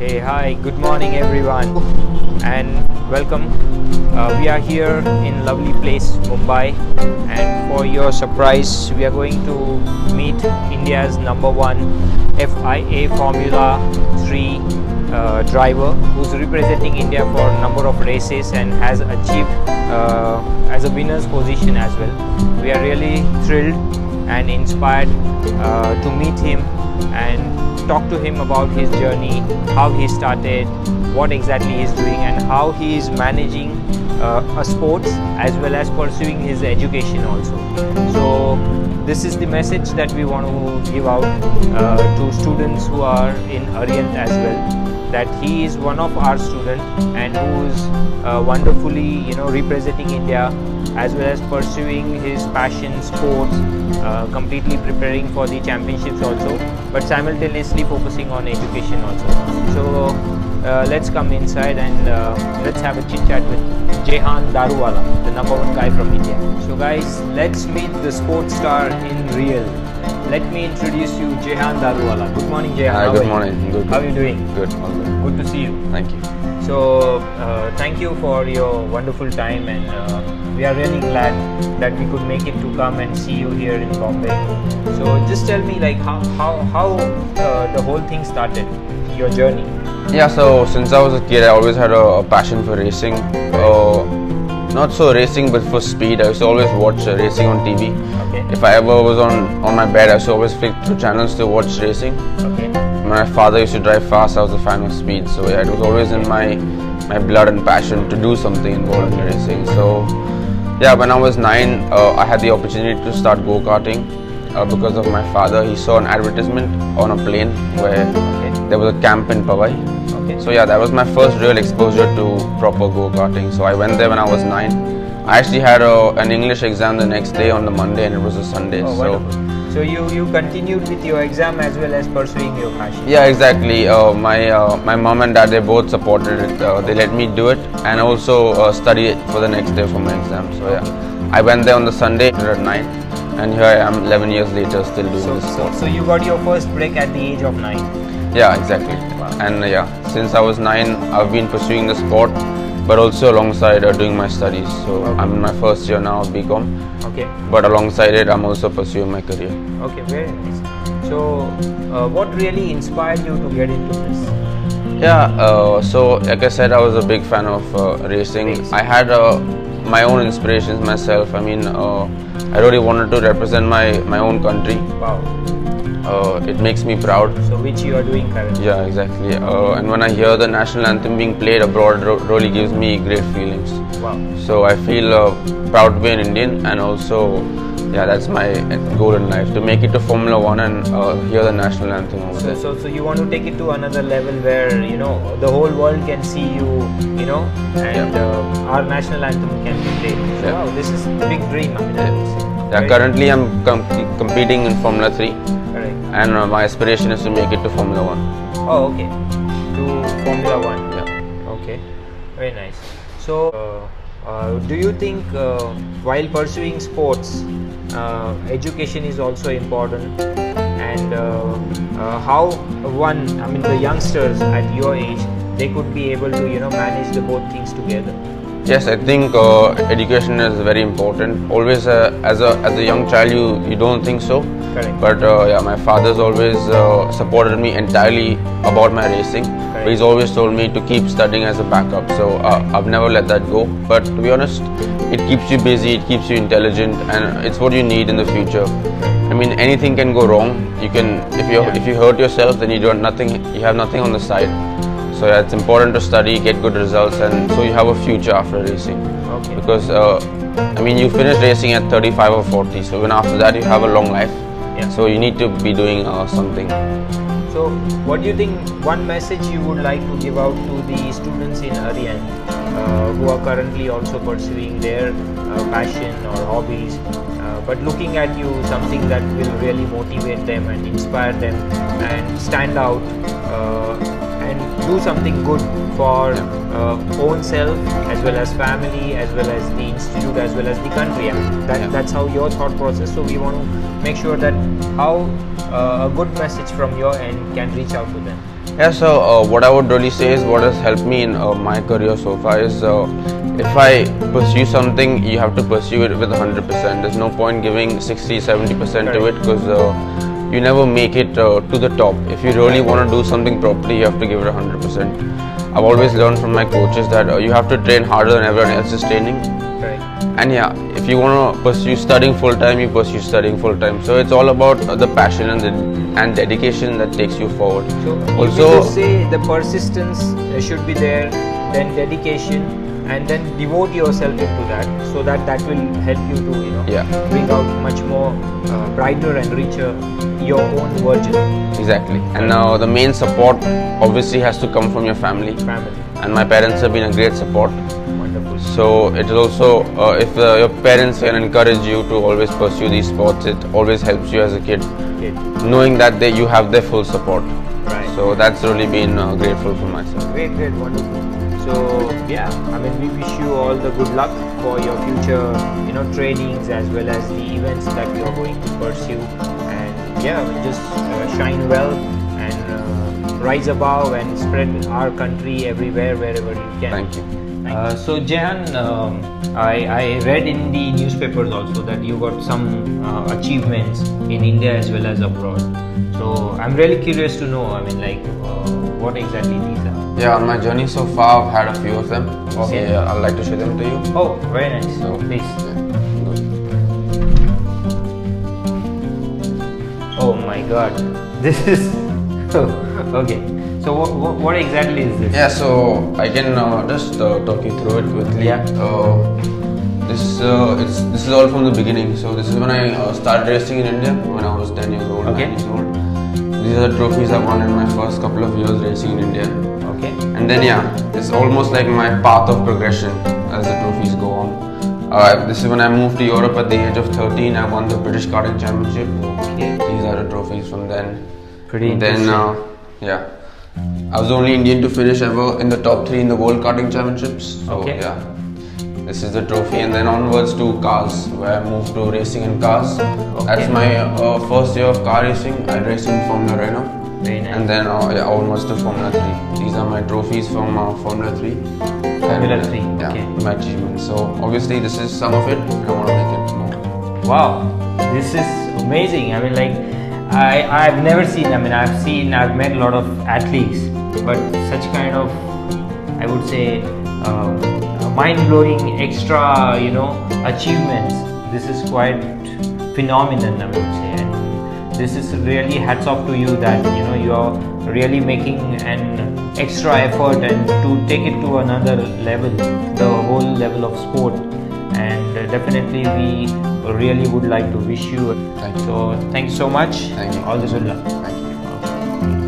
Hey, hi, good morning everyone and welcome. We are here in lovely place Mumbai, and for your surprise we are going to meet India's #1 FIA Formula 3 driver who's representing India for a number of races and has achieved as a winner's position as well. We are really thrilled and inspired to meet him and talk to him about his journey, how he started, what exactly he is doing, and how he is managing a sports as well as pursuing his education also. So this is the message that we want to give out to students who are in Arihant as well, that he is one of our students and who is wonderfully representing India as well as pursuing his passion sports, completely preparing for the championships also, but simultaneously focusing on education also. So let's come inside and let's have a chit chat with Jehan Daruwalla, the #1 guy from India. So guys, let's meet the sports star in real. Let me introduce you, Jehan Daruwalla. Good morning, Jehan. Hi, good morning. Good. How are you doing? Good. All good. Good to see you. Thank you. So thank you for your wonderful time, and we are really glad that we could make it to come and see you here in Bombay. So just tell me, like, how the whole thing started, your journey. Yeah, so since I was a kid, I always had a passion for racing. Not so racing, but for speed. I used to always watch racing on TV. Okay. If I ever was on my bed, I used to always flick through channels to watch racing. Okay. My father used to drive fast. I was a fan of speed, so yeah, it was always in my blood and passion to do something involved in racing. So yeah, when I was 9, I had the opportunity to start go-karting because of my father. He saw an advertisement on a plane where there was a camp in Powai. Okay. So yeah, that was my first real exposure to proper go-karting. So I went there when I was 9. I actually had an English exam the next day on the Monday, and it was a Sunday. Oh, wonderful. So you continued with your exam as well as pursuing your passion. Yeah, exactly. My mom and dad, they both supported it. They let me do it and also study it for the next day for my exam. So yeah, I went there on the Sunday at 9, and here I am 11 years later still doing this sport. So you got your first break at the age of 9. Yeah, exactly. Wow. And yeah, since I was 9, I've been pursuing the sport, but also alongside doing my studies. So I'm in my first year now of BCom. Okay. But alongside it, I'm also pursuing my career. Okay, very nice. So what really inspired you to get into this? Yeah, so like I said, I was a big fan of racing. I had my own inspirations myself. I mean, I really wanted to represent my own country. Wow. It makes me proud. So which you are doing currently? Yeah, exactly. And when I hear the national anthem being played abroad, it really gives me great feelings. Wow. So I feel proud to be an Indian, and also, yeah, that's my goal in life, to make it to Formula 1 and hear the national anthem over there. So you want to take it to another level where the whole world can see you, and our national anthem can be played. So, Yeah. wow, this is a big dream. I mean, I would say. Yeah, Very currently I'm competing in Formula 3, correct. and my aspiration is to make it to Formula 1. Oh, okay. To Formula 1. Yeah. Okay. Very nice. So, do you think while pursuing sports, education is also important, and how the youngsters at your age, they could be able to manage the both things together? Yes, I think education is very important. Always, as a young child, you don't think so. Correct. But yeah, my father's always supported me entirely about my racing. But he's always told me to keep studying as a backup. So I've never let that go. But to be honest, it keeps you busy, it keeps you intelligent, and it's what you need in the future. I mean, anything can go wrong. If you hurt yourself, then you have nothing on the side. So yeah, it's important to study, get good results, and so you have a future after racing. Okay. Because you finish racing at 35 or 40, so even after that you have a long life. Yeah. So you need to be doing something. So, what do you think, one message you would like to give out to the students in Arihant who are currently also pursuing their passion or hobbies, but looking at you, something that will really motivate them and inspire them and stand out and do something good for own self as well as family, as well as the institute, as well as the country. That's how your thought process. So we want to make sure that how a good message from your end can reach out to them. Yeah, so what I would really say is what has helped me in my career so far is if I pursue something, you have to pursue it with 100%. There's no point giving 60-70% to it because you never make it to the top. If you really want to do something properly, you have to give it 100%. I've always learned from my coaches that you have to train harder than everyone else is training. Right. And yeah, if you want to pursue studying full time, you pursue studying full time. So it's all about the passion and dedication that takes you forward. So Also, you just say the persistence should be there, then dedication, and then devote yourself into that, so that will help you to Yeah. bring out much more brighter and richer your own version. exactly. And now the main support obviously has to come from your family. Family. And my parents have been a great support. Wonderful. So it is also if your parents can encourage you to always pursue these sports, it always helps you as a kid, Kid. knowing that you have their full support. Right. So that's really been grateful for myself. Great, wonderful. So yeah, I mean, we wish you all the good luck for your future, trainings as well as the events that you are going to pursue. And yeah, just shine well and rise above and spread our country everywhere, wherever you can. Thank you. So Jehan, I read in the newspapers also that you got some achievements in India as well as abroad. So I'm really curious to know, I mean, like, what exactly these are. Yeah, on my journey so far, I've had a few of them. Okay. So I'd like to show them to you. Oh, very nice. So, Please. yeah, Oh my God, this is okay. So what exactly is this? Yeah, so I can just talk you through it quickly. Yeah. This is all from the beginning. So this is when I started racing in India when I was 10 years old, Okay. 9 years old. These are the trophies I won in my first couple of years racing in India. Okay. And then yeah, it's almost like my path of progression as the trophies go on. This is when I moved to Europe at the age of 13. I won the British Karting Championship. Okay. These are the trophies from then. Pretty Then interesting. yeah, I was the only Indian to finish ever in the top 3 in the World Karting Championships. So Okay. yeah, this is the trophy, and then onwards to cars, where I moved to racing in cars. That's my first year of car racing. I raced in Formula Renault. Very nice. And then yeah, onwards to Formula 3. These are my trophies from Formula 3. Formula 3, Yeah, okay. my achievements. So obviously this is some of it. I want to make it more. Wow, this is amazing. I mean, like, I've never seen. I mean, I've met a lot of athletes, but such kind of, I would say, mind-blowing extra, achievements. This is quite phenomenal, I would say, and this is really hats off to you that you are really making an extra effort and to take it to another level, the whole level of sport. And definitely we really would like to wish you. Thank you. So thanks so much. Thank you. All the good luck. Thank you.